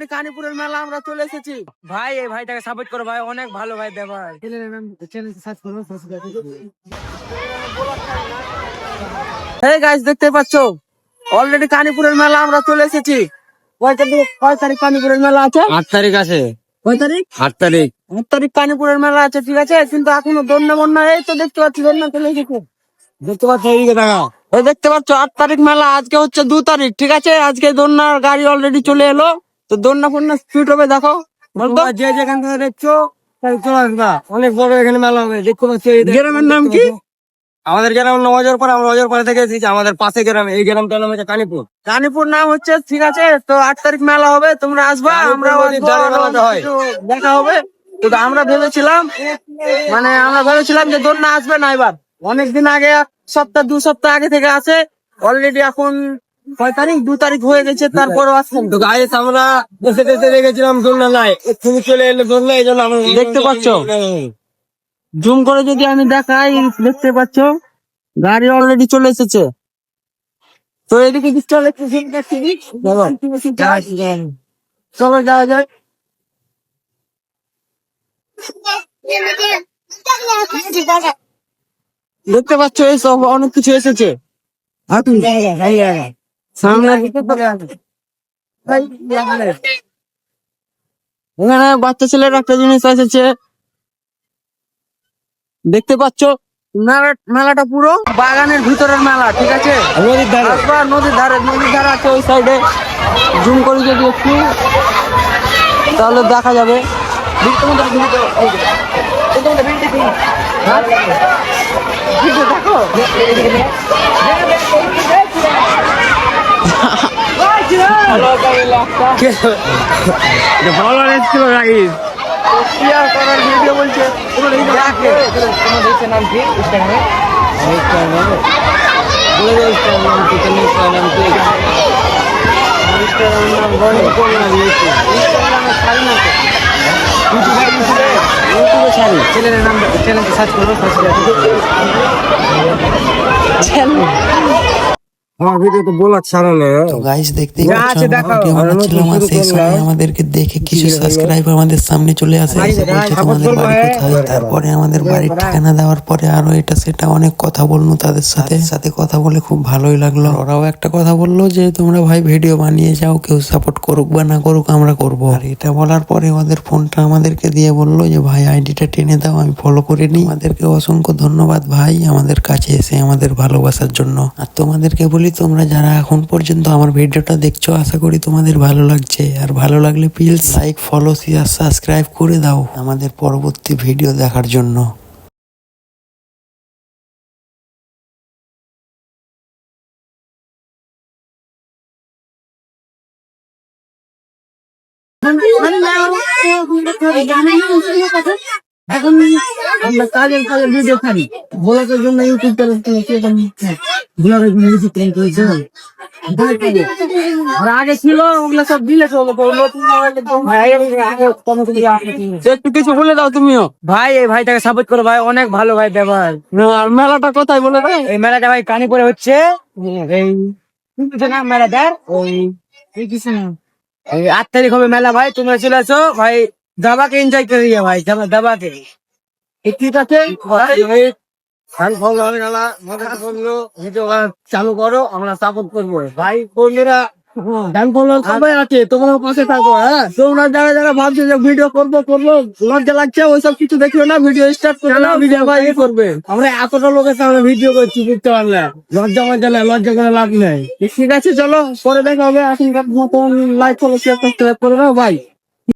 কানীপুরের মেলা আমরা চলে এসেছি ভাই। এই ভাইটাকে সাপোর্ট করো ভাই, অনেক ভালো ভাই। দে ভাই এই গাইস দেখতে পাচ্ছো অলরেডি কানীপুরের মেলা আমরা চলে এসেছি। কয় তারিখ কানীপুরের মেলা আছে? 8 তারিখ আছে। কয় তারিখ? 8 তারিখ। 8 তারিখ কানীপুরের মেলা আছে, ঠিক আছে। কিন্তু এখনো দন্না বন্যা, এই তো দেখতে পাচ্ছি দন্না চলে এসেছে। দেখতে পাচ্ছ এইদিকে দেখা। এই দেখতে পাচ্ছ 8 তারিখ মেলা, আজকে হচ্ছে 2 তারিখ, ঠিক আছে। আজকে দন্নার গাড়ি অলরেডি চলে এলো, তো দন্না ফন্না স্পিড হবে দেখো। বলতো যে যেখান থেকে দেখছো চলে আসবা, অনেক বড় এখানে মেলা হবে। দেখতে পাচ্ছ গ্রামের নাম কি? আমাদের গ্রাম নজরপাড়া। আমরা নজরপাড়া থেকে এসেছি। আমাদের পাশে গ্রাম, এই গ্রামটার নাম হচ্ছে কানীপুর। কানীপুর নাম হচ্ছে, ঠিক আছে। তো 8 তারিখ মেলা হবে, তোমরা আসবা, আমরা দেখা হবে। তো আমরা ভেবেছিলাম যে দন্না আসবে না এবার। অনেকদিন আগে, 1 সপ্তাহ 2 সপ্তাহ আগে থেকে আছে অলরেডি। এখন কয় তারিখ? 2 তারিখ হয়ে গেছে, তারপরও আসছেন। তো গাইস আমরা বসে বসে রেখেছিলাম দোলনা নাই, তুমি চলে এলে দোলনা, এই জন্য আমরা দেখতে পাচ্ছ, জুম করে যদি আমি দেখাই, দেখতে পাচ্ছ গাড়ি অলরেডি চলে এসেছে। তো এদিকে চলো যাওয়া যায়। দেখতে পাচ্ছ এই সব অনেক কিছু এসেছে সামনে। এখানে বাচ্চা ছেলের একটা জিনিস এসেছে, দেখতে পাচ্ছ। মেলাটা পুরো বাগানের ভিতরের মেলা, ঠিক আছে। নদীর ধারে। নদীর ধারে আছে ওই সাইডে। জুম করে যদি একটু, তাহলে দেখা যাবে। ভালো লাগছিল গাইস। ভিডিও বলছে নাম কি? চ্যানেলের নাম, চ্যানেলকে সার্চ করো। আমার ভিডিও তো বলার ছাড়া নেই। তো গাইস দেখতেই পাচ্ছ ভিডিও বানাচ্ছিলাম, আর সেই সময় আমাদেরকে দেখে কিছু সাবস্ক্রাইবার আমাদের সামনে চলে আসে, এসে বলছে তোমাদের বাড়ি কোথায়। তারপরে আমাদের বাড়ির ঠিকানা দেওয়ার পরে আরো এটা সেটা অনেক কথা বললো তাদের সাথে কথা বলে খুব ভালোই লাগলো। ওরাও একটা কথা বললো যে তোমরা ভাই ভিডিও বানিয়ে যাও, কেউ সাপোর্ট করুক বা না করুক আমরা করবো। আর এটা বলার পরে ওদের ফোনটা আমাদেরকে দিয়ে বললো যে ভাই আইডিটা টেনে দাও, আমি ফলো করে নিই। আমাদেরকে অসংখ্য ধন্যবাদ ভাই আমাদের কাছে এসে আমাদের ভালোবাসার জন্য। আর তোমাদেরকে বলি, তোমরা যারা এখন পর্যন্ত আমার ভিডিওটা দেখছো, আশা করি তোমাদের ভালো লাগছে। আর ভালো লাগলে please like, follow, share, subscribe করে দাও আমাদের পরবর্তী ভিডিও দেখার জন্য। এখন আমরা কাজের ভিডিও ছাড়ি, ব্লগের জন্য ইউটিউব চ্যানেল আর আগে ছিল, ওগুলো সব দিলে একটু কিছু বলে দাও তুমিও ভাই। এই ভাইটাকে সাপোর্ট করো ভাই, অনেক ভালো ভাই। দে ভাই, আর মেলাটা কোথায় বলে দাও? এই মেলাটা ভাই কানীপুরে হচ্ছে। এই মেলাটার ওই 8 তারিখ হবে মেলা ভাই। তোমরা চলে আসো ভাই, দাবাকে এনজয় করে দিয়ে ভাই, দাবাকে। ঠিক আছে, চালু করো, আমরা সাপোর্ট করবো ভাই। কর্মীরা সবাই আছে, তোমরা পাশে থাকো। হ্যাঁ, তোমরা যারা যারা ভাবছো যে ভিডিও করবো লজ্জা লাগছে, ওইসব কিছু দেখিও না। ভিডিও স্টার্ট করে না, ভিডিও ভাই করবে। আমরা এতটা লোকের সামনে ভিডিও করছি, বুঝতে পারলে? লজ্জা করে লাভ নেই। ঠিক আছে, চলো পরে দেখা হবে। এখনকার মতন লাইক, ফলো, শেয়ার, সাবস্ক্রাইব করে দাও ভাই।